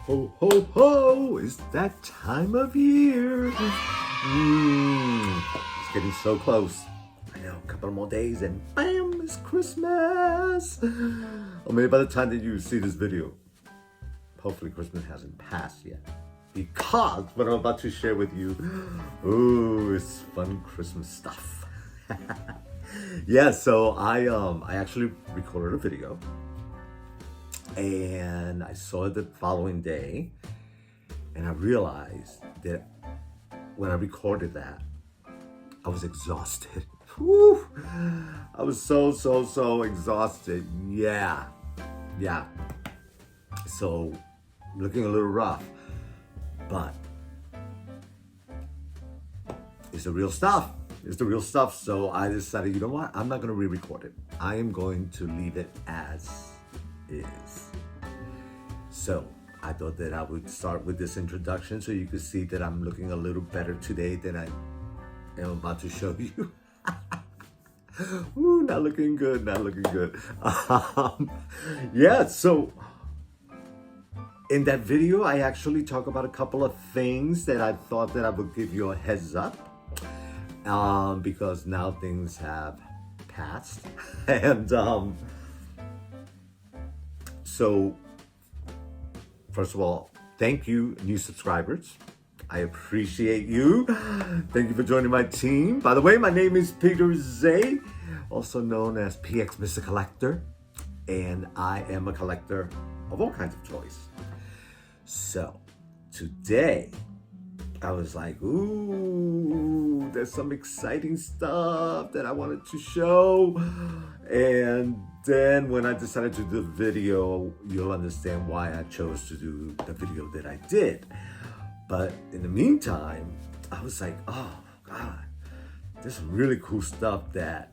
Ho, ho, ho! It's that time of year. It's getting so close. I know, a couple more days and bam, it's Christmas. Or maybe by the time that you see this video, hopefully Christmas hasn't passed yet. Because what I'm about to share with you, ooh, it's fun Christmas stuff. Yeah, so I actually recorded a video. And I saw it the following day, and I realized that when I recorded that, I was exhausted. Whew. I was so exhausted. Yeah. So, looking a little rough, but it's the real stuff. It's the real stuff. So I decided, you know what? I'm not going to re-record it. I am going to leave it as is. So I thought that I would start with this introduction so you could see that I'm looking a little better today than I am about to show you. Ooh, not looking good. Yeah, so in that video, I actually talk about a couple of things that I thought that I would give you a heads up, because now things have passed. And so, first of all, thank you, new subscribers. I appreciate you. Thank you for joining my team. By the way, my name is Peter Zay, also known as PX Mr. Collector, and I am a collector of all kinds of toys. So, today, I was like, ooh, there's some exciting stuff that I wanted to show. And then when I decided to do the video, you'll understand why I chose to do the video that I did. But in the meantime, I was like, oh God, there's some really cool stuff that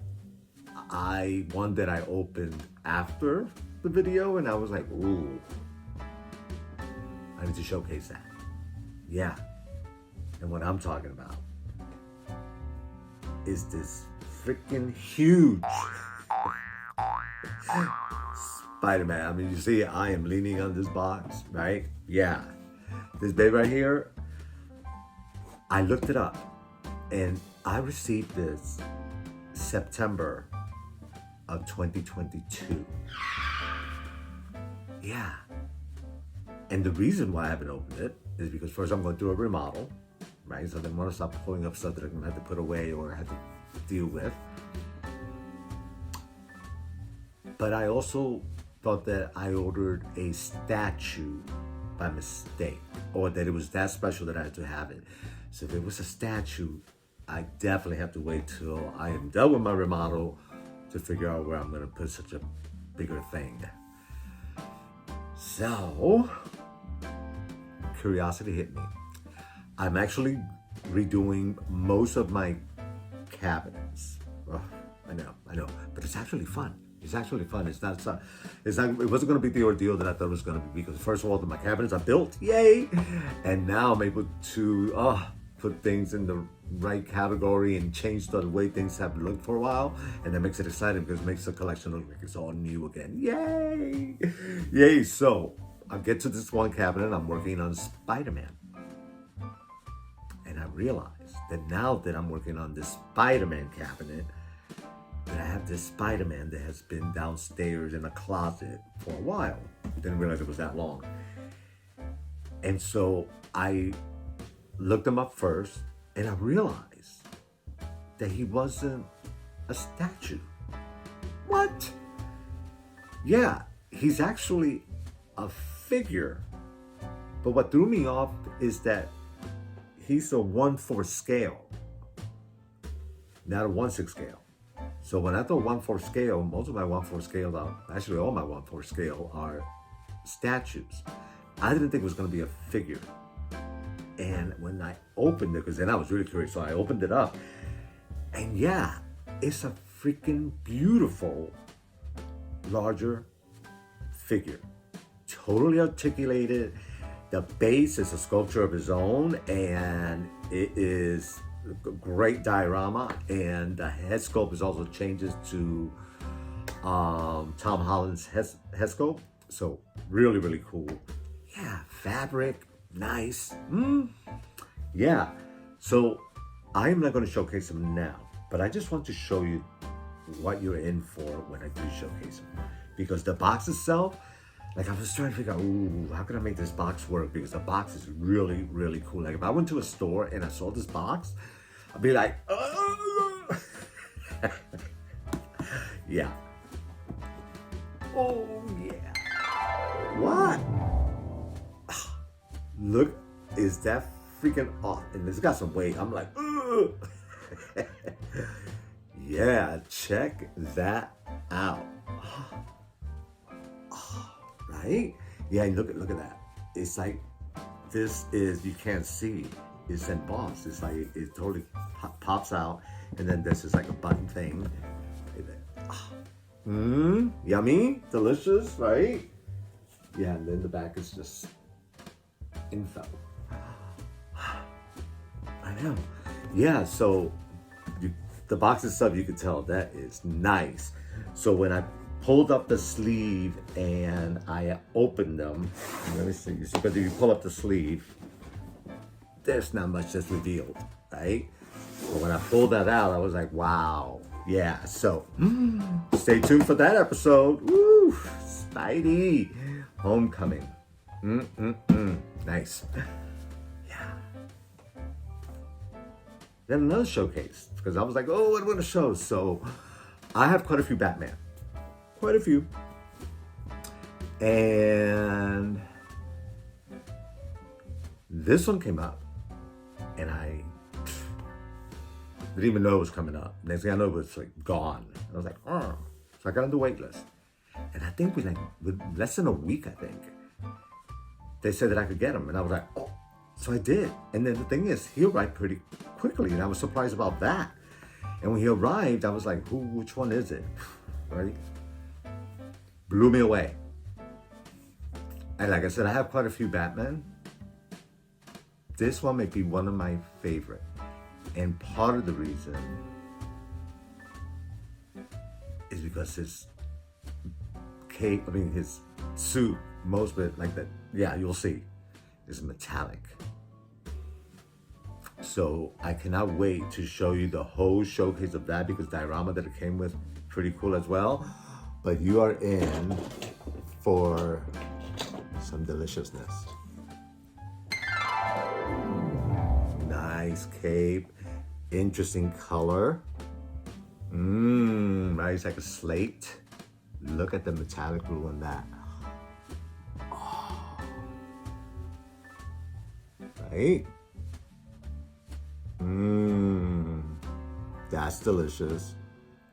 one that I opened after the video, and I was like, ooh, I need to showcase that. Yeah. And what I'm talking about is this freaking huge Spider-Man. I mean, you see, I am leaning on this box, right? Yeah. This baby right here, I looked it up, and I received this September of 2022. Yeah. And the reason why I haven't opened it is because first I'm going through a remodel, right? So I didn't want to stop pulling up stuff that I'm going to have to put away or have to deal with. But I also thought that I ordered a statue by mistake, or that it was that special that I had to have it. So if it was a statue, I definitely have to wait till I am done with my remodel to figure out where I'm going to put such a bigger thing. So, curiosity hit me. I'm actually redoing most of my cabinets. Oh, I know, but it's actually fun. It's actually fun. It wasn't going to be the ordeal that I thought it was going to be, because first of all, my cabinets are built, yay! And now I'm able to put things in the right category and change the way things have looked for a while, and that makes it exciting because it makes the collection look like it's all new again. Yay! So I'll get to this one cabinet. I'm working on Spider-Man, and I realized that now that I'm working on this Spider-Man cabinet, that I have this Spider-Man that has been downstairs in a closet for a while. Didn't realize it was that long. And so I looked him up first, and I realized that he wasn't a statue. What? Yeah, he's actually a figure. But what threw me off is that he's a 1/4 scale, not a 1/6 scale. So when I thought 1/4 scale, most of my 1/4 scale actually all my 1/4 scale are statues. I didn't think it was going to be a figure. And when I opened it, because then I was really curious, so I opened it up. And yeah, it's a freaking beautiful, larger figure. Totally articulated. The base is a sculpture of his own, and it is a great diorama, and the head sculpt is also changes to Tom Holland's head sculpt. So really cool. Yeah, fabric, nice. Yeah, so I'm not going to showcase them now, but I just want to show you what you're in for when I do showcase them. Because the box itself, like I was trying to figure out, ooh, how can I make this box work? Because the box is really, really cool. Like if I went to a store and I saw this box, I'd be like, oh. Yeah. Oh yeah. What? Look, is that freaking off? And it's got some weight. I'm like, ugh. Yeah, check that out. Right? Yeah, look at that. It's like, this is, you can't see. It's embossed. It's like, it totally pops out. And then this is like a button thing. Yummy, delicious, right? Yeah, and then the back is just info. I know. Yeah, so the box itself, you can tell that is nice. So when I pulled up the sleeve and I opened them, let me see, because if you pull up the sleeve, there's not much that's revealed, right? But when I pulled that out, I was like, wow. Yeah, so stay tuned for that episode. Woo! Spidey Homecoming. Nice. Yeah. Then another showcase, because I was like, oh, what am I going to show? So I have quite a few Batman. Quite a few. And this one came up, and I didn't even know it was coming up. Next thing I know, it was like gone. I was like, oh. So I got on the wait list. And I think with less than a week, I think, they said that I could get them. And I was like, oh. So I did. And then the thing is, he arrived pretty quickly. And I was surprised about that. And when he arrived, I was like, which one is it? Right? Blew me away. And like I said, I have quite a few Batman. This one may be one of my favorite. And part of the reason is because his cape, his suit, most of it, like that, yeah, you'll see, is metallic. So I cannot wait to show you the whole showcase of that, because the diorama that it came with, pretty cool as well. But you are in for some deliciousness. Nice cape. Interesting color. Right, it's like a slate. Look at the metallic blue on that. Oh. Right? That's delicious.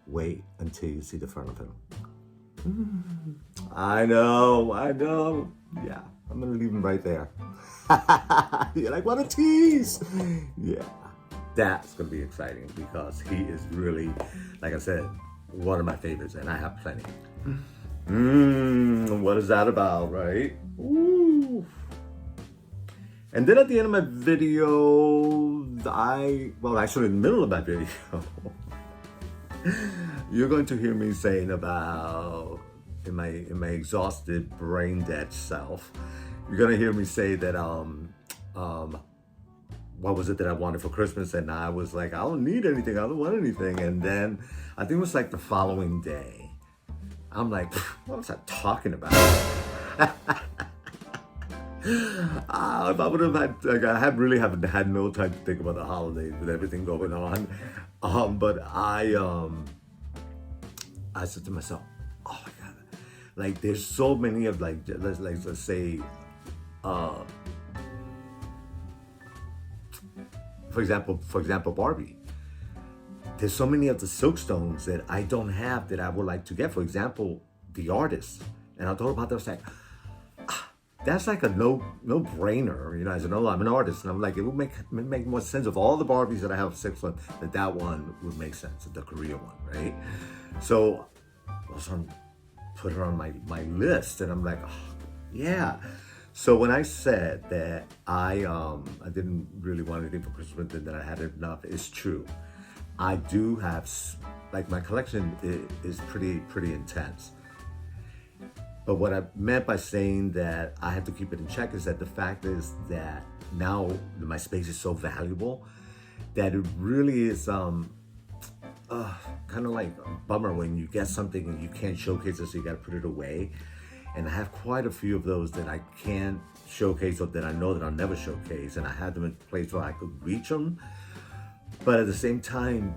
Wait until you see the front of him. I know. Yeah, I'm gonna leave him right there. You're like, what a tease. Yeah. That's going to be exciting, because he is really, like I said, one of my favorites, and I have plenty. What is that about, right? Ooh. And then at the end of my video, actually in the middle of my video, you're going to hear me saying about, in my exhausted, brain dead self, you're going to hear me say that, what was it that I wanted for Christmas? And I was like, I don't need anything. I don't want anything. And then I think it was like the following day, I'm like, what was I talking about? If I would have had, like, I really haven't had no time to think about the holidays with everything going on. But I said to myself, oh my God, like there's so many of let's say, for example, Barbie. There's so many of the silkstones that I don't have that I would like to get. For example, the artist. And I thought about that. I was like, that's like a no-brainer. You know, as I'm an artist, and I'm like, it would make more sense of all the Barbies that I have 6 of, that one would make sense, the Korea one, right? So I was put her on my list, and I'm like, oh, yeah. So when I said that I didn't really want anything for Christmas and that I had enough, it's true. I do have, like, my collection is pretty intense. But what I meant by saying that I have to keep it in check is that the fact is that now my space is so valuable that it really is kind of like a bummer when you get something and you can't showcase it, so you got to put it away. And I have quite a few of those that I can't showcase or that I know that I'll never showcase, and I had them in a place where I could reach them. But at the same time,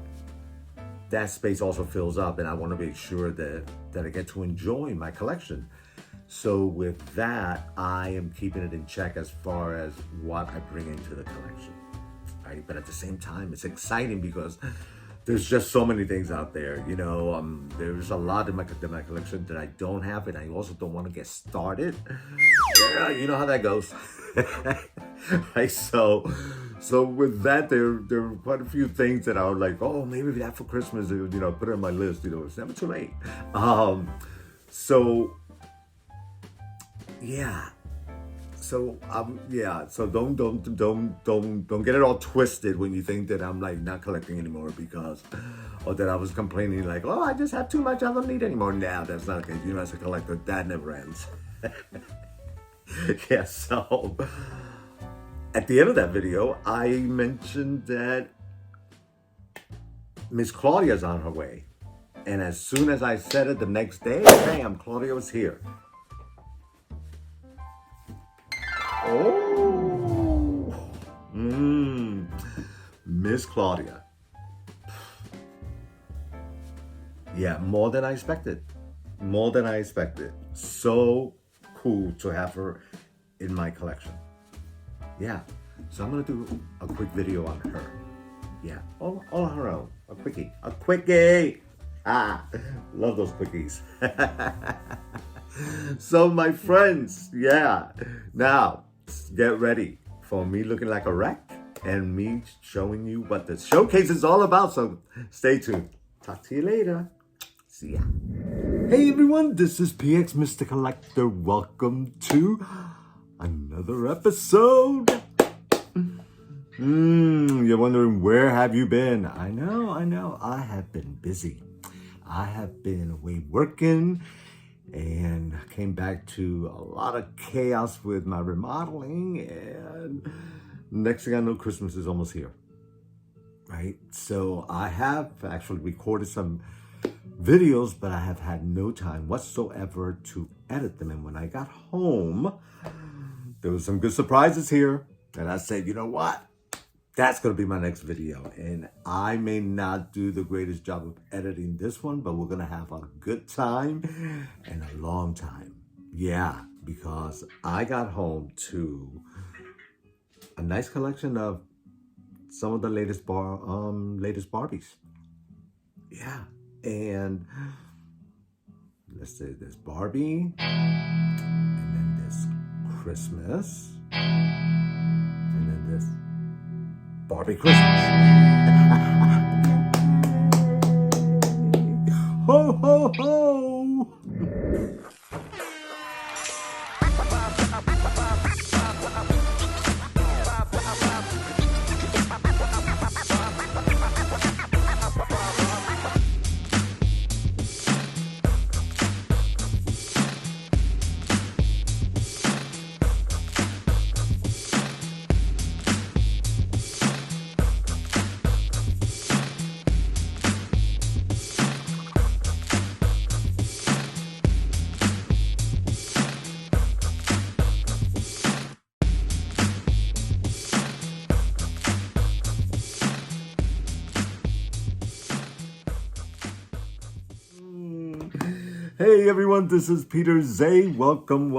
that space also fills up, and I want to make sure that I get to enjoy my collection. So with that, I am keeping it in check as far as what I bring into the collection, right? But at the same time, it's exciting because there's just so many things out there. You know, there's a lot in my collection that I don't have, and I also don't want to get started. Yeah, you know how that goes. Right? So with that, there are quite a few things that I was like, oh, maybe that for Christmas, you know, put it on my list. You know, it's never too late. So yeah. So So don't get it all twisted when you think that I'm like not collecting anymore or that I was complaining like, oh, I just have too much, I don't need anymore. Now that's not the case. You know, as a collector, that never ends. Yeah. So at the end of that video, I mentioned that Miss Claudia's on her way, and as soon as I said it, the next day, bam, Claudia was here. Oh, Miss Claudia. Yeah, more than I expected. More than I expected. So cool to have her in my collection. Yeah, so I'm gonna do a quick video on her. Yeah, all on her own. A quickie. Love those quickies. So my friends, yeah. Now, get ready for me looking like a wreck and me showing you what the showcase is all about. So stay tuned. Talk to you later. See ya. Hey everyone, this is PX Mr. Collector. Welcome to another episode. You're wondering, where have you been? I know. I have been busy. I have been away working and came back to a lot of chaos with my remodeling, and next thing I know, Christmas is almost here, right? So I have actually recorded some videos, but I have had no time whatsoever to edit them. And when I got home, there was some good surprises here, and I said, you know what? That's going to be my next video. And I may not do the greatest job of editing this one, but we're going to have a good time and a long time. Yeah, because I got home to a nice collection of some of the latest Barbies. Yeah, and let's say there's Barbie, and then there's Christmas, and then there's Barbie Christmas. Ho, ho, ho! Hey everyone, this is Peter Zay. Welcome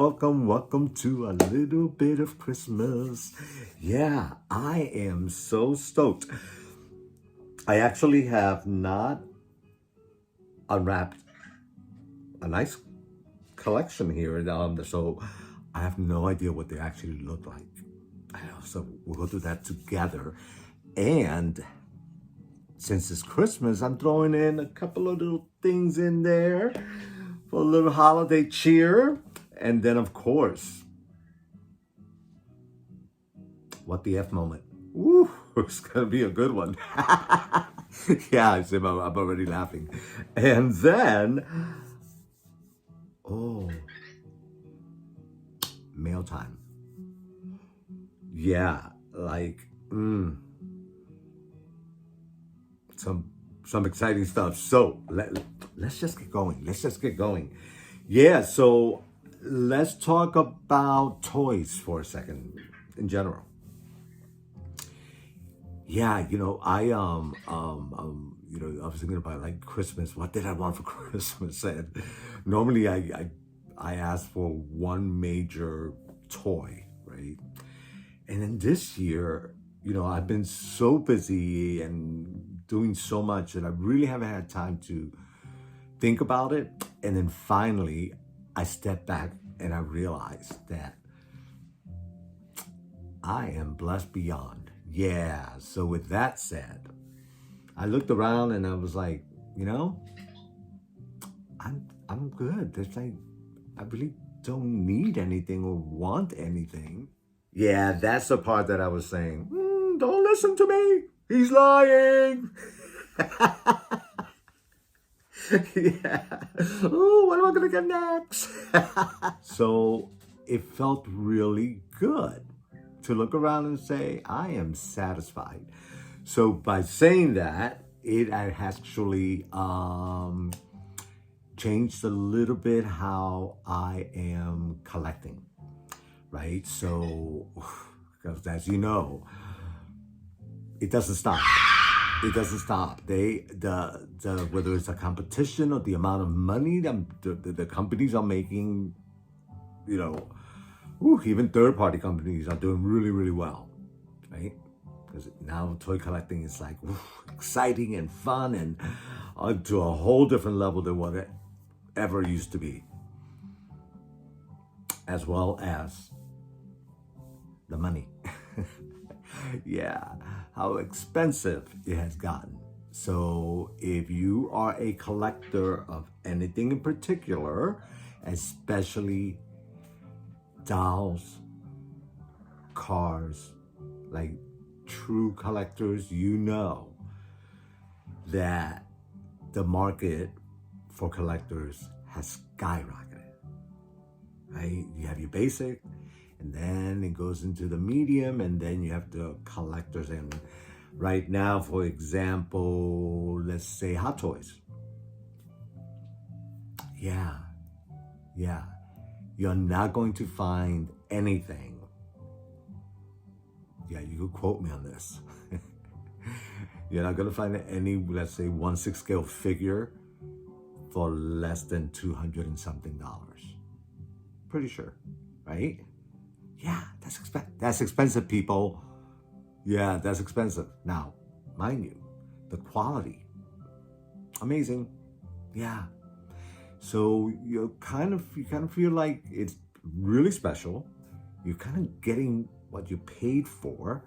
to a little bit of Christmas. Yeah, I am so stoked. I actually have not unwrapped a nice collection here, so I have no idea what they actually look like. So we'll go through that together. And since it's Christmas, I'm throwing in a couple of little things in there for a little holiday cheer. And then, of course, what the F moment. Ooh, it's going to be a good one. Yeah, I'm already laughing. And then, oh, mail time. Yeah, like some exciting stuff. So let's just get going. Let's just get going. Yeah, so let's talk about toys for a second in general. Yeah, I was thinking about like Christmas. What did I want for Christmas? And normally I ask for one major toy, right? And then this year, I've been so busy and doing so much that I really haven't had time to think about it. And then finally, I stepped back and I realized that I am blessed beyond. Yeah. So with that said, I looked around and I was like, you know, I'm good. There's like I really don't need anything or want anything. Yeah, that's the part that I was saying. Don't listen to me. He's lying. Yeah. Oh, what am I gonna get next? So it felt really good to look around and say, I am satisfied. So by saying that, it actually changed a little bit how I am collecting, right? So, because as you know, it doesn't stop. It doesn't stop. The whether it's a competition or the amount of money that the companies are making, even third-party companies are doing really, really well, right? Because now toy collecting is like exciting and fun and to a whole different level than what it ever used to be, as well as the money. Yeah, how expensive it has gotten. So if you are a collector of anything in particular, especially dolls, cars, like true collectors, that the market for collectors has skyrocketed, right? You have your basic, and then it goes into the medium, and then you have the collectors. And right now, for example, let's say Hot Toys. Yeah. You're not going to find anything. Yeah, you could quote me on this. You're not going to find any, let's say, 1/6 scale figure for less than $200 and something. Pretty sure, right? Yeah, that's expensive, people. Yeah, that's expensive. Now, mind you, the quality, amazing. Yeah. So you kind of feel like it's really special. You're kind of getting what you paid for.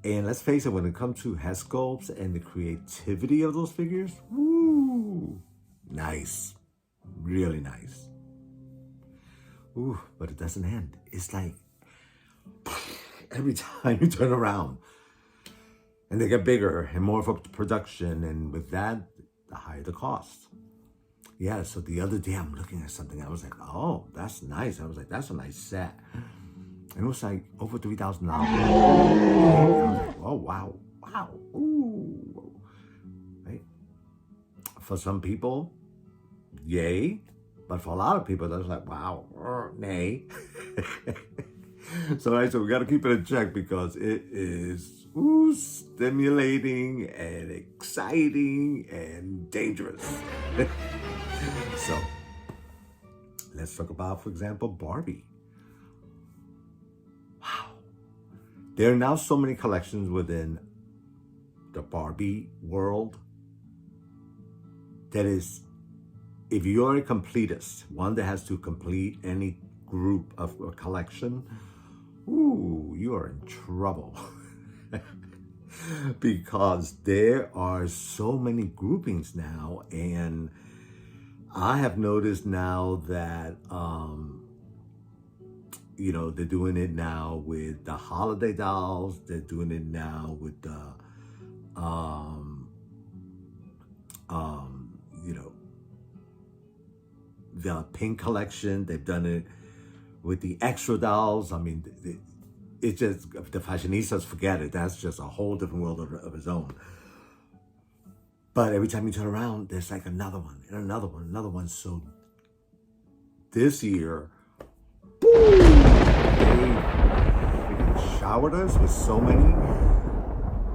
And let's face it, when it comes to head sculpts and the creativity of those figures, woo, nice, really nice. Ooh, but it doesn't end. It's like every time you turn around and they get bigger and more for production, and with that, the higher the cost. Yeah, so the other day I'm looking at something, I was like, oh, that's nice. I was like, that's a nice set. And it was like over $3,000. Like, oh, wow, ooh. Right? For some people, yay. But for a lot of people, that's like, wow, nay. So we got to keep it in check because it is stimulating and exciting and dangerous. So let's talk about, for example, Barbie. Wow. There are now so many collections within the Barbie world that is, if you're a completist, one that has to complete any group of a collection, you are in trouble. Because there are so many groupings now, and I have noticed now that they're doing it now with the holiday dolls. They're doing it now with the the pink collection. They've done it with the extra dolls. I mean, it's just, the fashionistas, forget it. That's just a whole different world of its own. But every time you turn around, there's like another one and another one, another one. So this year, they freaking showered us with so many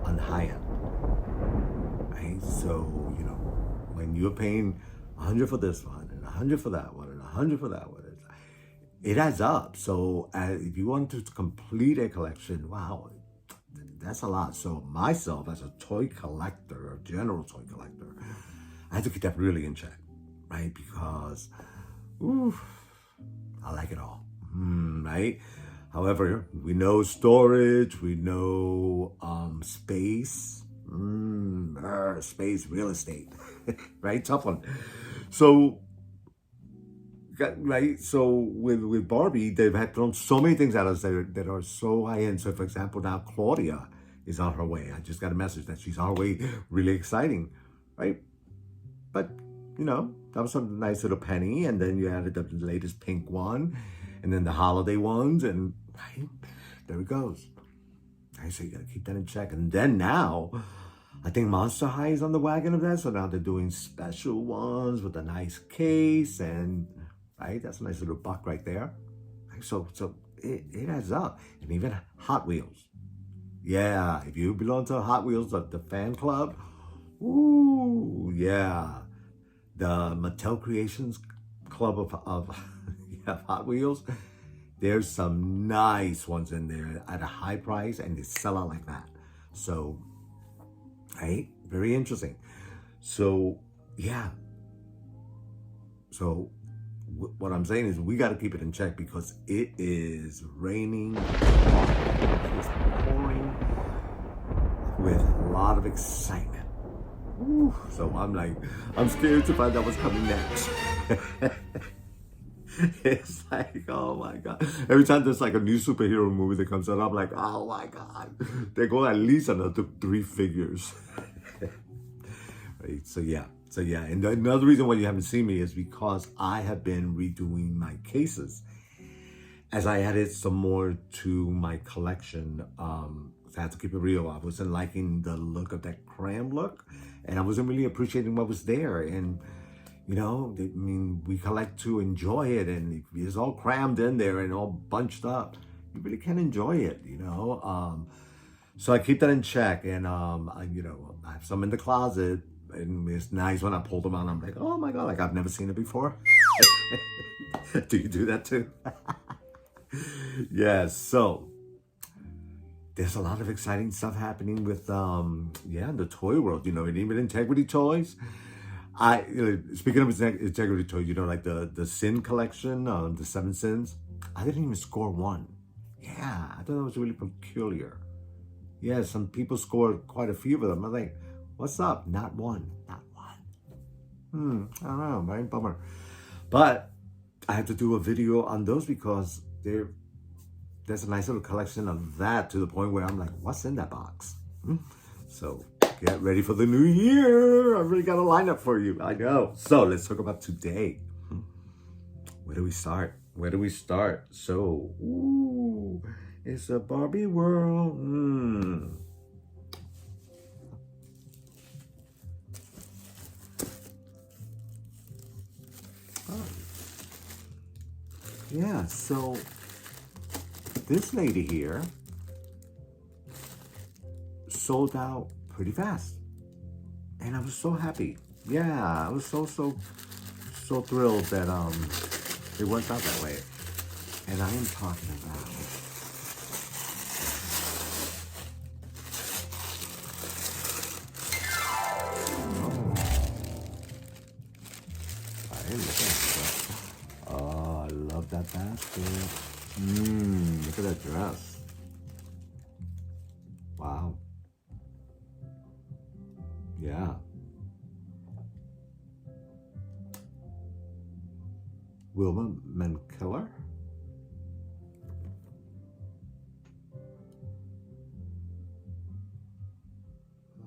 on high end. Right? So, you know, when you're paying 100 for this one and 100 for that one and 100 for that one, it adds up. So if you want to complete a collection, wow, that's a lot. So myself, as a toy collector, a general toy collector, I have to keep that really in check, right? Because, ooh, I like it all, right? However, we know storage, we know space, space, real estate, right? Tough one. So, right, so with Barbie, they've had thrown so many things at us that are so high end. So, for example, now Claudia is on her way. I just got a message that she's on her way. Really exciting, right? But you know, that was a nice little penny, and then you added the latest pink one, and then the holiday ones, and right, there it goes. Right, so you gotta keep that in check. And then now, I think Monster High is on the wagon of that. So now they're doing special ones with a nice case, and right, that's a nice little buck right there. So it adds up. And even Hot Wheels. Yeah, if you belong to Hot Wheels, the fan club, ooh, yeah. The Mattel Creations Club of yeah, Hot Wheels, there's some nice ones in there at a high price, and they sell out like that. So, right, very interesting. So, yeah. So, what I'm saying is we got to keep it in check because it is raining hard. It's pouring with a lot of excitement. Ooh, so I'm scared to find out what's coming next. It's like, oh my God. Every time there's like a new superhero movie that comes out, I'm like, oh my God. They go at least another 3 figures. Right, so yeah. And another reason why you haven't seen me is because I have been redoing my cases. As I added some more to my collection, I have to keep it real. I wasn't liking the look of that cram look, and I wasn't really appreciating what was there. And you know, I mean, we collect to enjoy it, and if it's all crammed in there and all bunched up, you really can't enjoy it, you know. So I keep that in check, and you know, I have some in the closet, and it's nice when I pull them out. I'm like, oh my God, like I've never seen it before. Do you do that too? Yes. So there's a lot of exciting stuff happening with the toy world, you know, and even Integrity Toys. Speaking of Integrity Toys, you know, like the Sin collection, the 7 Sins, I didn't even score one. Yeah, I thought that was really peculiar. Yeah, some people scored quite a few of them. I was like, what's up? Not one. I don't know, right? Bummer. But I have to do a video on those because there's a nice little collection of that to the point where I'm like, what's in that box? So get ready for the new year. I've really got a lineup for you. I know. So let's talk about today. Where do we start? So, ooh, it's a Barbie world. Oh. Yeah, so this lady here sold out pretty fast, and I was so happy. Yeah, I was so thrilled that it worked out that way. And I am talking about oh, I love that basket. Look at that dress. Wow. Yeah. Wilma Mankiller.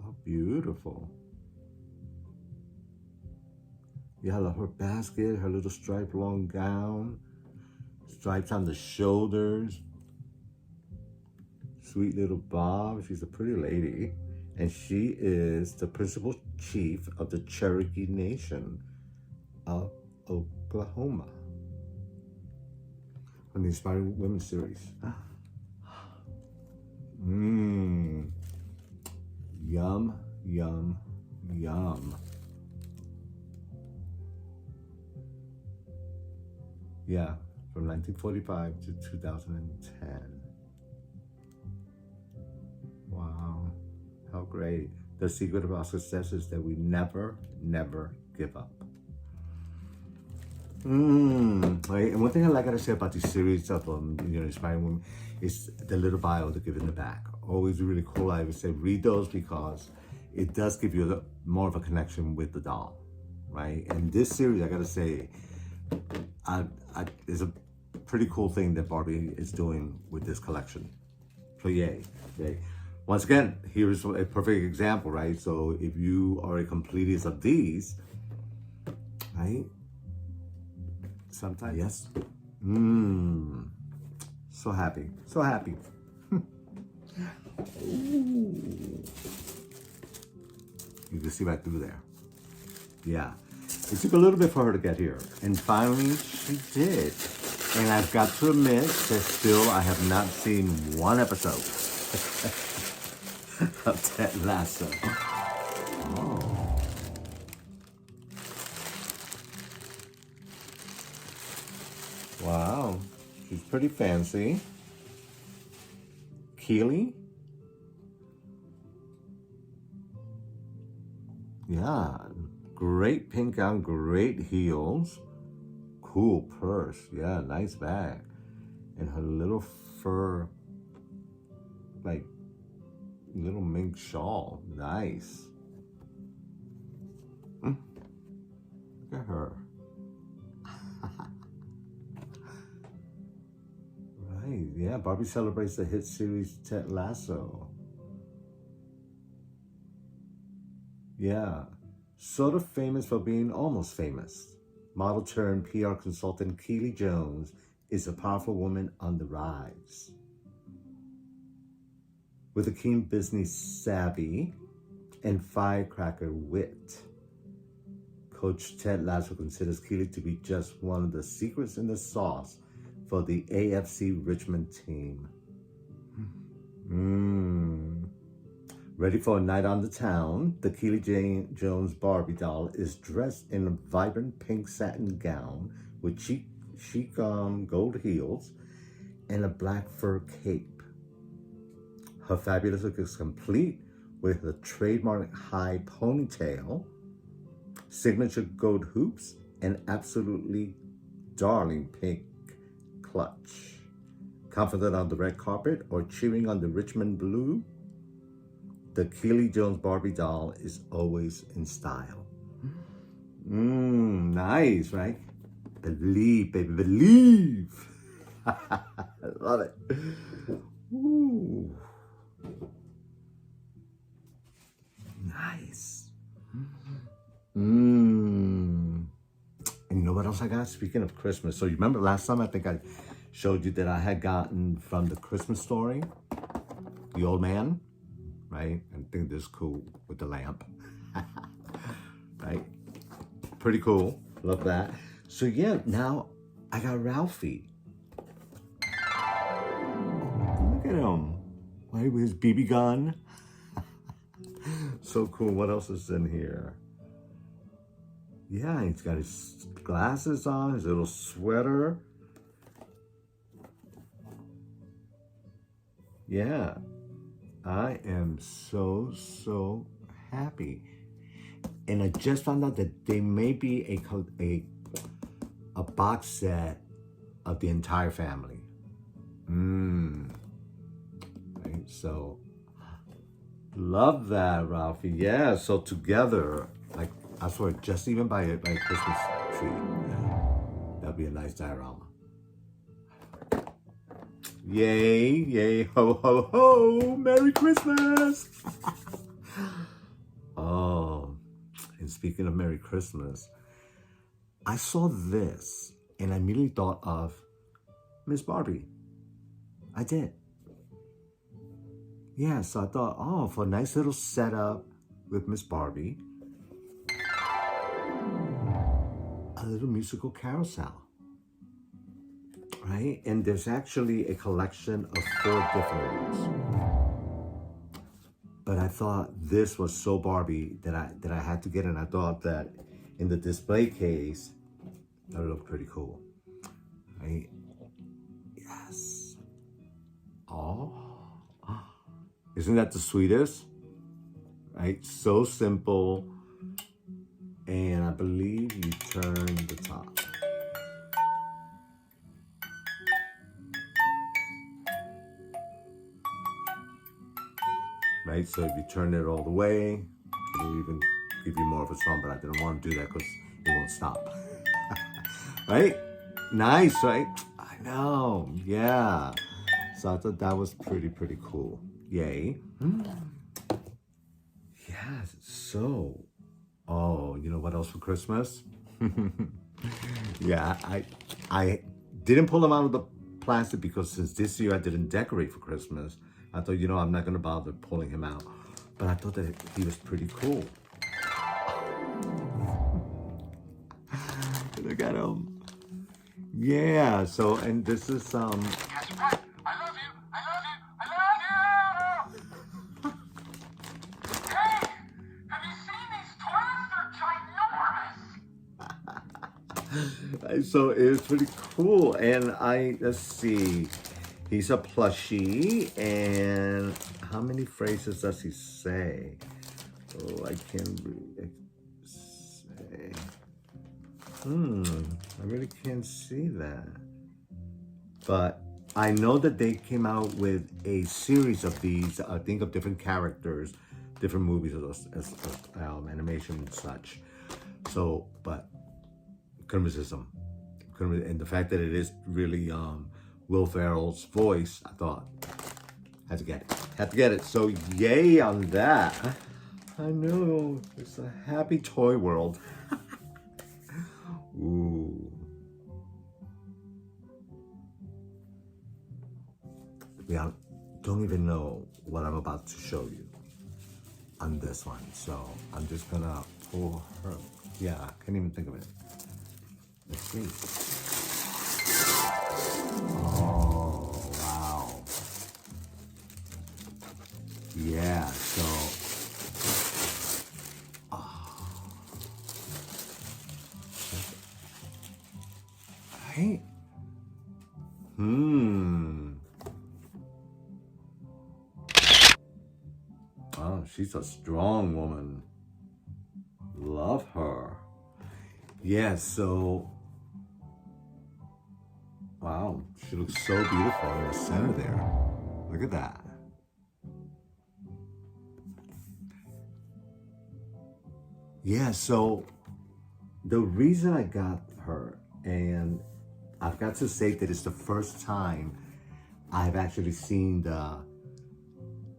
Oh, beautiful. Yeah, I love her basket, her little striped long gown. stripes on the shoulders. Sweet little Bob. She's a pretty lady. And she is the principal chief of the Cherokee Nation of Oklahoma. From the Inspiring Women series. Mmm. Yum, yum, yum. Yeah, from 1945 to 2010. Wow, how great. The secret of our success is that we never, never give up. Right? And one thing I gotta say about these series of Inspiring Women is the little bio they give in the back. Always really cool. I would say read those because it does give you more of a connection with the doll, right? And this series, I gotta say, is a pretty cool thing that Barbie is doing with this collection. So yay, yay. Once again, here's a perfect example, right? So if you are a completist of these, right? Sometimes, yes. So happy, so happy. You can see right through there. Yeah. It took a little bit for her to get here. And finally, she did. And I've got to admit that still I have not seen one episode of Ted Lasso. Oh. Wow. She's pretty fancy. Keely? Yeah. Great pink gown, great heels. Cool purse. Yeah, nice bag. And her little fur, like, little mink shawl. Nice. Look at her. Right, yeah, Barbie celebrates the hit series Ted Lasso. Yeah, sort of famous for being almost famous. Model turned PR consultant Keely Jones is a powerful woman on the rise. With a keen business savvy and firecracker wit, Coach Ted Lasso considers Keely to be just one of the secrets in the sauce for the AFC Richmond team. Ready for a night on the town, the Keely Jones Barbie doll is dressed in a vibrant pink satin gown with chic gold heels and a black fur cape. Her fabulous look is complete with a trademark high ponytail, signature gold hoops, and absolutely darling pink clutch. Confident on the red carpet or cheering on the Richmond blue, the Keely Jones Barbie doll is always in style. Nice, right? Believe, baby, believe. I love it. Ooh. Nice. And you know what else I got? Speaking of Christmas. So you remember last time I think I showed you that I had gotten from the Christmas Story, the old man, right? I think this is cool with the lamp. Right? Pretty cool. Love that. So yeah, now I got Ralphie. Look at him. Right, with his BB gun. So cool. What else is in here? Yeah, he's got his glasses on, his little sweater. Yeah, I am so happy. And I just found out that there may be a box set of the entire family. Right, so love that, Ralphie. Yeah, so together, like, I swear, just even by a Christmas tree, that'd be a nice diorama. Yay, yay, ho, ho, ho, Merry Christmas! Oh, and speaking of Merry Christmas, I saw this and I immediately thought of Miss Barbie. I did. Yeah, so I thought, oh, for a nice little setup with Miss Barbie, a little musical carousel, right? And there's actually a collection of 4 different ones. But I thought this was so Barbie that I had to get it. And I thought that in the display case, that would look pretty cool, right? Yes. Oh, isn't that the sweetest? Right? So simple. And I believe you turn the top. Right? So if you turn it all the way, it'll even give you more of a sound, but I didn't want to do that because it won't stop. Right? Nice, right? I know. Yeah. So I thought that was pretty cool. Yay. Yeah, so, oh, you know what else for Christmas? Yeah, I didn't pull them out of the plastic because since this year I didn't decorate for Christmas, I thought, you know, I'm not going to bother pulling him out. But I thought that he was pretty cool. Look at him. Yeah, so, and this is, Guess what? I love you! I love you! I love you! Hey! Have you seen these toys? They're ginormous! so it's pretty cool. And let's see, he's a plushie. And how many phrases does he say? Oh, I can't really say. I really can't see that. But I know that they came out with a series of these, I think of different characters, different movies as animation and such. So, but couldn't resist them. And the fact that it is really Will Ferrell's voice, I thought, had to get it. Had to get it. So yay on that. I know, it's a happy toy world. Ooh. Yeah, don't even know what I'm about to show you on this one. So I'm just gonna pull her. Yeah, I can't even think of it. Let's see. Oh, wow. Yeah, so. Right? Oh, she's a strong woman. Love her. Yeah, so, wow, she looks so beautiful in the center there. Look at that. Yeah, so the reason I got her, and I've got to say that it's the first time I've actually seen the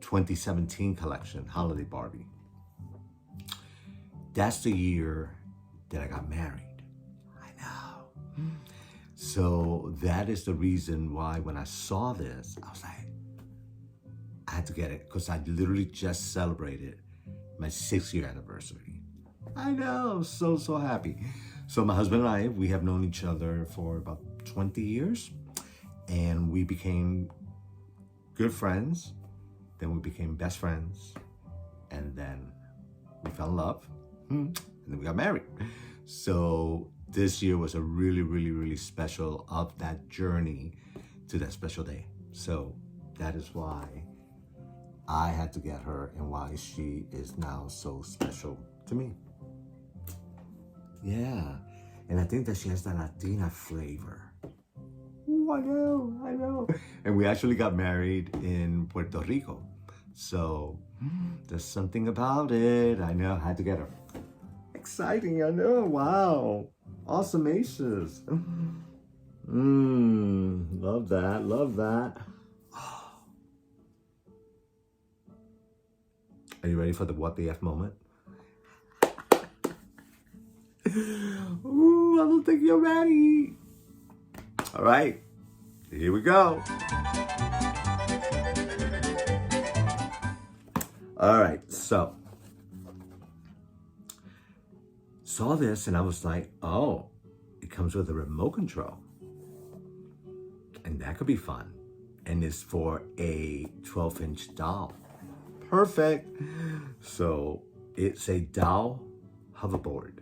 2017 collection, Holiday Barbie. That's the year that I got married. I know. So that is the reason why when I saw this, I was like, I had to get it because I literally just celebrated my 6-year anniversary. I know, so happy. So my husband and I, we have known each other for about 20 years and we became good friends. Then we became best friends and then we fell in love and then we got married. So this year was a really special of that journey to that special day. So that is why I had to get her and why she is now so special to me. Yeah, and I think that she has that Latina flavor. Ooh, I know. And we actually got married in Puerto Rico. So there's something about it. I know, I had to get her. Exciting, I know, wow. Awesome aces. Love that. Are you ready for the what the F moment? Ooh, I don't think you're ready. All right, Here we go. All right, so saw this and I was like, oh, it comes with a remote control. And that could be fun. And it's for a 12-inch doll. Perfect. So it's a doll hoverboard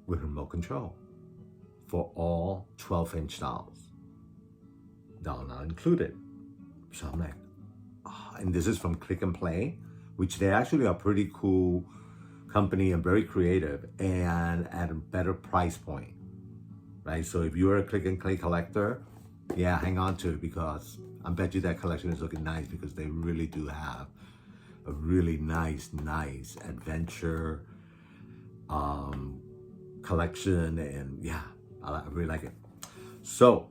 with remote control for all 12-inch dolls. Doll not included. So I'm like, oh, and this is from Click and Play, which they actually are pretty cool company and very creative and at a better price point, right? So if you're a Click and Play collector, yeah, hang on to it because I bet you that collection is looking nice because they really do have a really nice adventure collection, and yeah, I really like it. So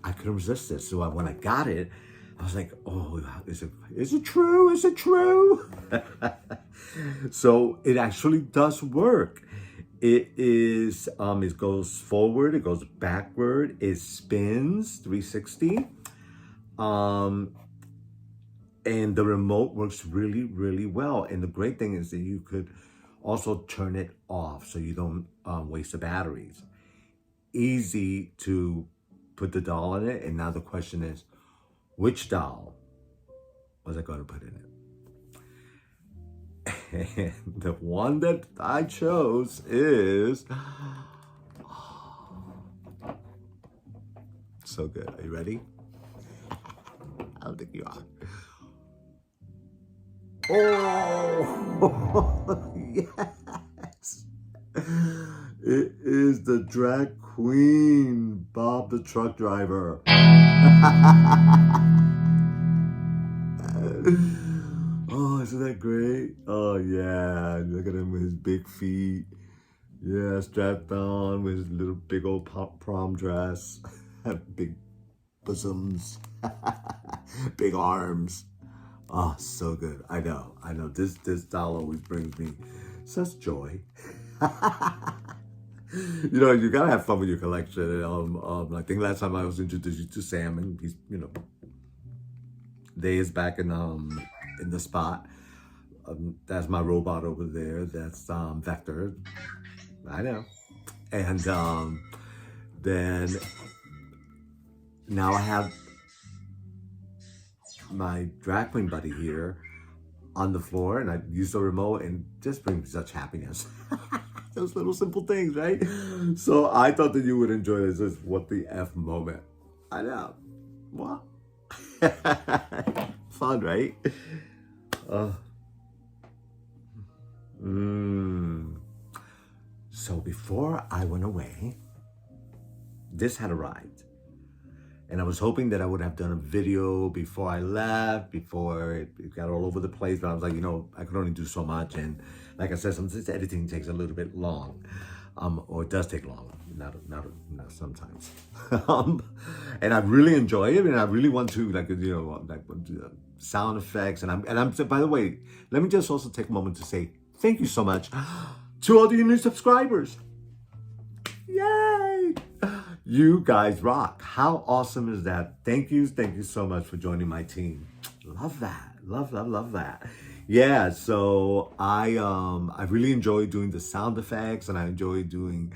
I couldn't resist this. So when I got it, I was like, oh, is it true? Is it true? So it actually does work. It is, it goes forward, it goes backward, it spins 360. And the remote works really well. And the great thing is that you could also turn it off so you don't waste the batteries. Easy to put the doll in it. And now the question is, which doll was I going to put in it? And the one that I chose is... so good. Are you ready? I don't think you are. Oh, yes. It is the drag queen, Bob the truck driver. Oh, isn't that great? Oh, yeah. Look at him with his big feet. Yeah, strapped on with his little big old prom dress. Big bosoms. Big arms. Oh, so good. I know. This doll always brings me such joy. You know, you gotta have fun with your collection. I think last time I was introduced to Sam, and he's, Day is back in the spot. That's my robot over there. That's Vector. I know. And then now I have my drag queen buddy here on the floor, and I use the remote, and just brings such happiness. Those little simple things, right? So I thought that you would enjoy this. Just what the F moment. I know. What? Fun, right? So before I went away, this had arrived. And I was hoping that I would have done a video before I left, before it got all over the place. But I was like, I could only do so much. And like I said, sometimes editing takes a little bit long, or it does take long, not sometimes. And I really enjoy it, and I really want to sound effects. And I'm by the way, let me just also take a moment to say thank you so much to all the new subscribers. Yay! You guys rock. How awesome is that? Thank you so much for joining my team. Love that. Love that. Yeah, so I really enjoy doing the sound effects, and I enjoy doing,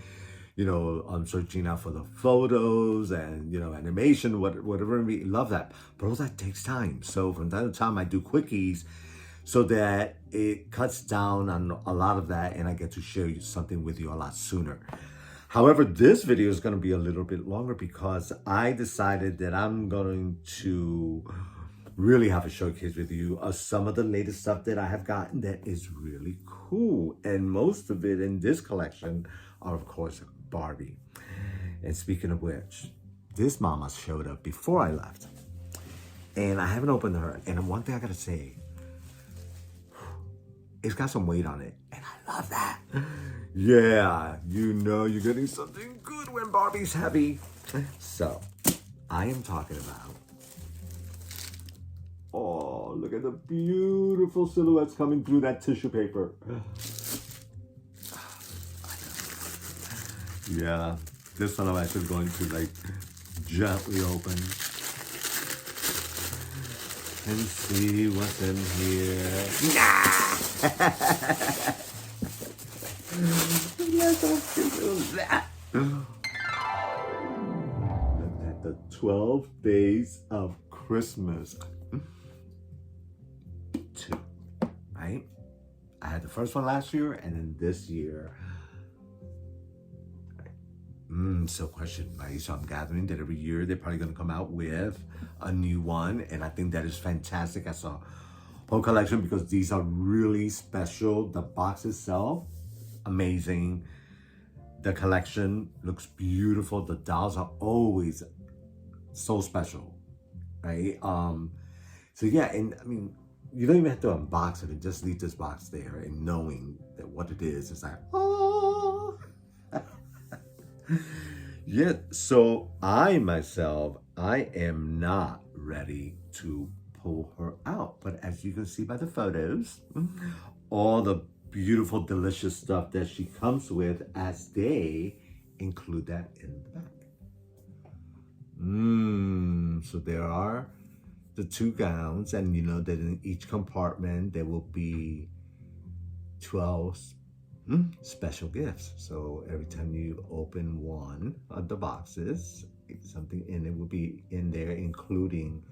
I'm searching out for the photos and, animation, whatever. Love that. But all that takes time. So from time to time I do quickies so that it cuts down on a lot of that, and I get to share something with you a lot sooner. However, this video is going to be a little bit longer because I decided that I'm going to really have a showcase with you of some of the latest stuff that I have gotten that is really cool. And most of it in this collection are, of course, Barbie. And speaking of which, this mama showed up before I left. And I haven't opened her. And one thing I got to say, it's got some weight on it. And I love that. Yeah, you're getting something good when Barbie's heavy. So, I am talking about... Oh, look at the beautiful silhouettes coming through that tissue paper. Yeah, This one I'm actually going to like gently open and see what's in here. Look at the 12 days of Christmas. 2, right? I had the first one last year and then this year. So question, right? So I'm gathering that every year they're probably gonna come out with a new one, and I think that is fantastic as a whole collection because these are really special. The box itself, amazing. The collection looks beautiful. The dolls are always so special, right? So yeah, and I mean, you don't even have to unbox it and just leave this box there and knowing that what it is, it's like, oh. Yeah, so I am not ready to pull her out. But as you can see by the photos, all the beautiful, delicious stuff that she comes with as they include that in the back. So there are the 2 gowns, and you know that in each compartment there will be 12 special gifts. So every time you open one of the boxes, something in it will be in there, including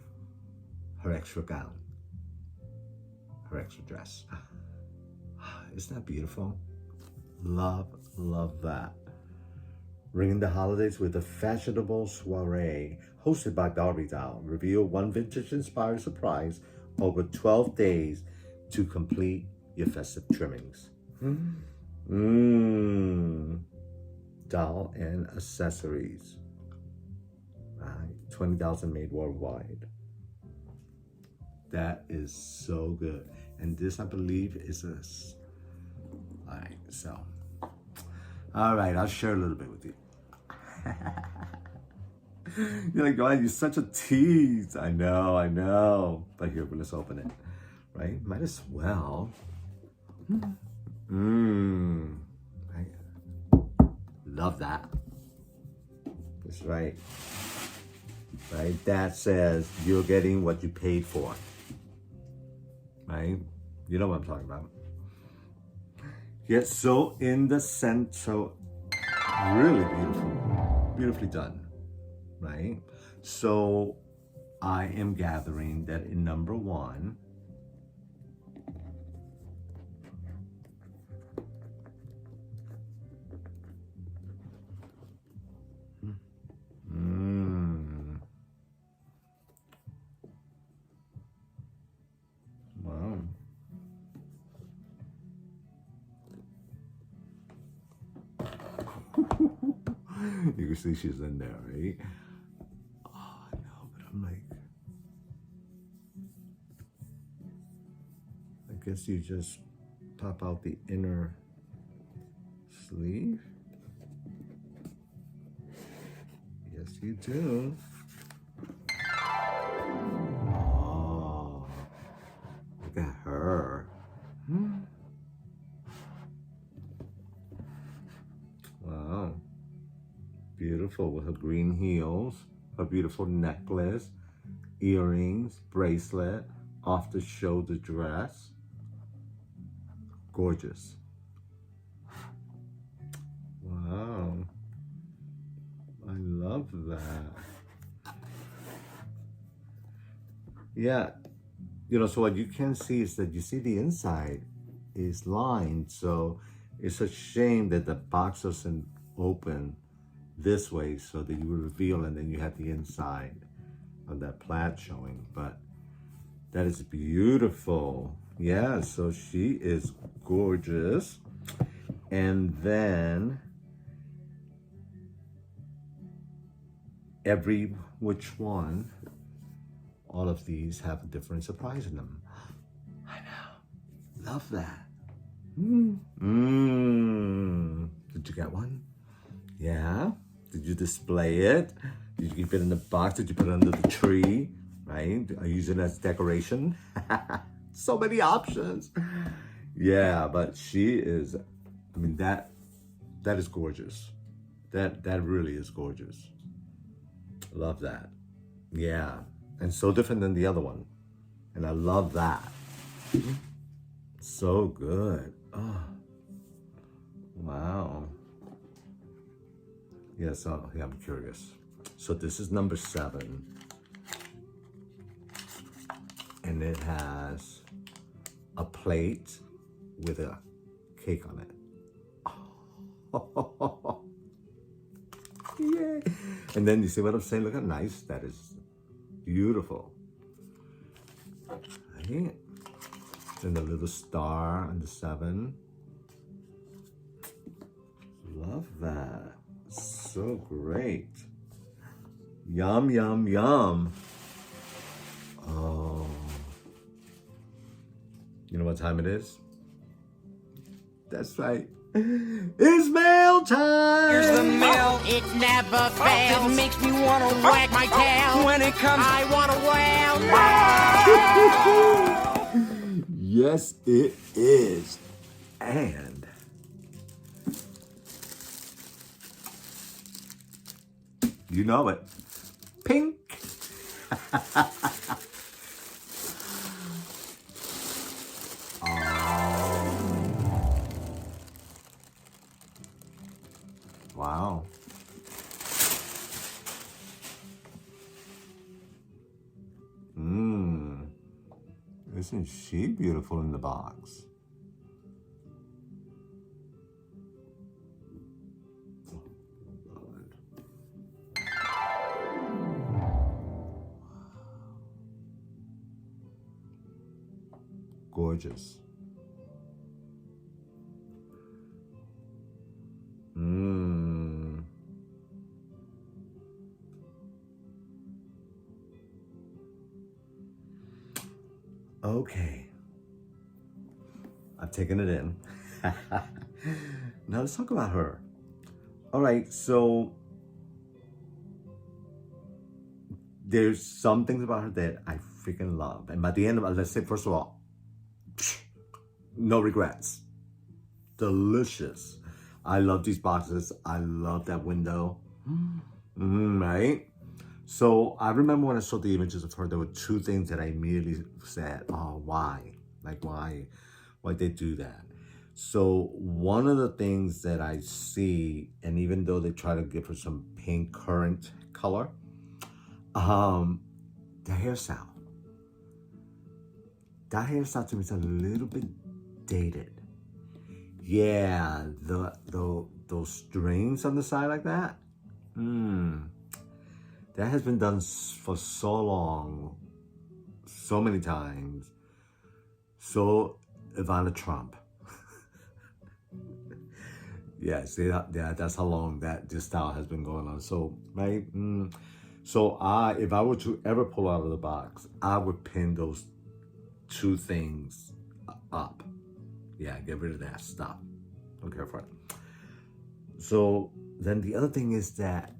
her extra gown, her extra dress. Isn't that beautiful? Love, love that. Ringing the holidays with a fashionable soiree hosted by Barbie doll. Reveal one vintage-inspired surprise over 12 days to complete your festive trimmings. Doll and accessories. 20,000 made worldwide. That is so good. And this, I believe, is a... Alright, so... Alright, I'll share a little bit with you. You're like, God, you're such a tease. I know. But here, let's open it. Right? Might as well. Right. Love that. That's right. Right? That says you're getting what you paid for. Right? You know what I'm talking about. Yes, so in the center, really beautiful. Beautifully done. Right? So I am gathering that in number 1, wow. You can see she's in there, right? Oh, I know, but I'm like, I guess you just pop out the inner sleeve. Yes, you do. Oh, look at her. Wow. Beautiful with her green heels, her beautiful necklace, earrings, bracelet, off the shoulder dress. Gorgeous. Wow. I love that. Yeah. You know, so what you can see is that you see the inside is lined. So it's a shame that the box doesn't open this way so that you reveal and then you have the inside of that plaid showing. But that is beautiful. Yeah, so she is gorgeous. And then every which one, all of these have a different surprise in them. I know. Love that. Did you get one? Yeah. Did you display it? Did you keep it in the box? Did you put it under the tree? Right? Are you using it as decoration? So many options. Yeah, but she is, I mean, that is gorgeous. That really is gorgeous. Love that. Yeah. And so different than the other one. And I love that. So good. Oh. Wow. Yeah, so yeah, I'm curious. So this is number 7. And it has a plate with a cake on it. Oh. Yay. And then you see what I'm saying? Look how nice that is. Beautiful. Right? And the little star on the 7. Love that. So great. Yum, yum, yum. Oh. You know what time it is? That's right. It's mail time! Here's the mail. It never fails. It makes me want to wag my tail. When it comes, I want to wail. Yes, it is. And you know it. Pink. Wow. Isn't she beautiful in the box? Gorgeous. Okay. I've taken it in. Now let's talk about her. All right, so there's some things about her that I freaking love. And by the end of it, let's say, first of all, no regrets. Delicious. I love these boxes. I love that window. Right? So I remember when I saw the images of her, there were 2 things that I immediately said, oh, why? Like, why they do that? So one of the things that I see, and even though they try to give her some pink current color, the hairstyle. That hairstyle to me is a little bit dated. Yeah, those strings on the side like that. That has been done for so long, so many times. So Ivana Trump. Yeah, see that's how long this style has been going on. So right, so if I were to ever pull out of the box, I would pin those 2 things up. Yeah, get rid of that. Stop. Don't care for it. So then the other thing is that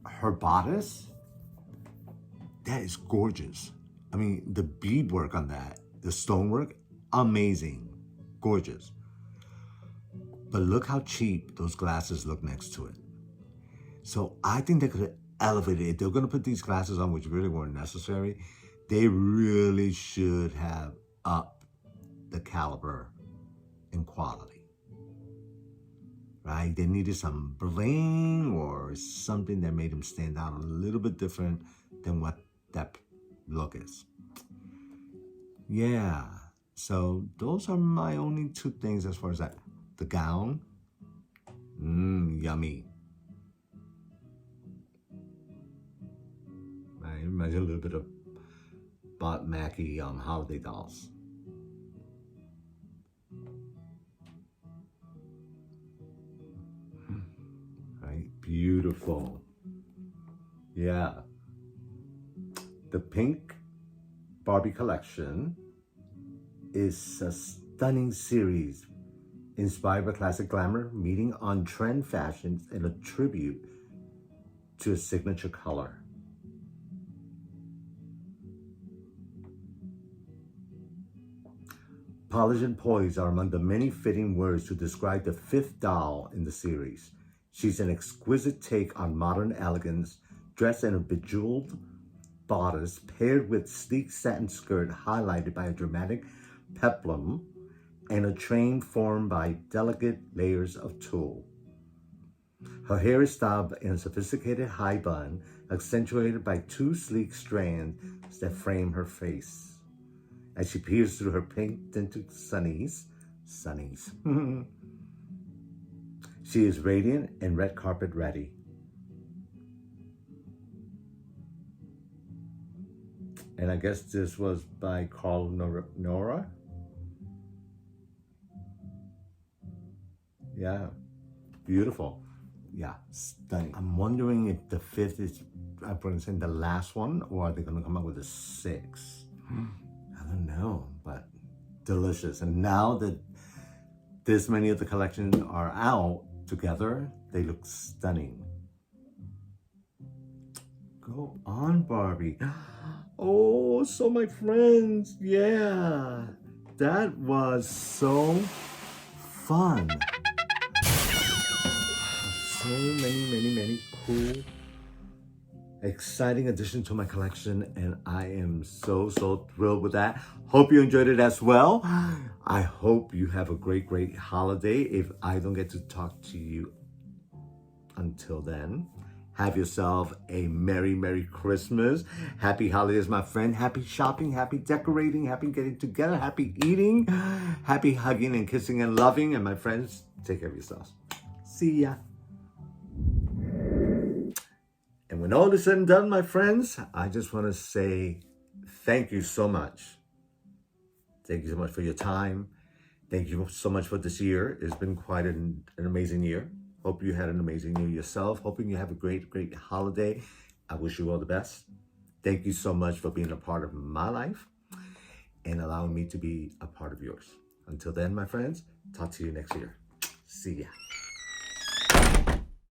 her bodice, that is gorgeous. I mean, the beadwork on that, the stonework, amazing, gorgeous. But look how cheap those glasses look next to it. So I think they could have elevated it. If they're gonna put these glasses on, which really weren't necessary, they really should have upped the caliber and quality. Right? They needed some bling or something that made them stand out a little bit different than what that look is. Yeah. So those are my only 2 things as far as that. The gown, yummy. I imagine a little bit of Bob Mackie holiday dolls. Right, beautiful. Yeah. The pink Barbie collection is a stunning series inspired by classic glamour, meeting on trend fashions and a tribute to a signature color. Polish and poise are among the many fitting words to describe the 5th doll in the series. She's an exquisite take on modern elegance, dressed in a bejeweled bodice paired with sleek satin skirt highlighted by a dramatic peplum and a train formed by delicate layers of tulle. Her hair is styled in a sophisticated high bun, accentuated by two sleek strands that frame her face. As she peers through her pink tinted sunnies, she is radiant and red carpet ready. And I guess this was by Carl Nora. Yeah, beautiful. Yeah, stunning. I'm wondering if the 5th is, I'm going to say the last one, or are they going to come up with a 6? I don't know, but delicious. And now that this many of the collections are out together, they look stunning. Go on, Barbie. Oh, so my friends, yeah, that was so fun. So many cool, exciting additions to my collection, and I am so thrilled with that. Hope you enjoyed it as well. I hope you have a great holiday. If I don't get to talk to you until then, have yourself a merry Christmas. Happy holidays, my friend. Happy shopping, happy decorating, happy getting together, happy eating, happy hugging and kissing and loving. And my friends, take care of yourselves. See ya. And when all is said and done, my friends, I just want to say thank you so much. Thank you so much for your time. Thank you so much for this year. It's been quite an amazing year. Hope you had an amazing year yourself. Hoping you have a great holiday. I wish you all the best. Thank you so much for being a part of my life and allowing me to be a part of yours. Until then, my friends, talk to you next year. See ya.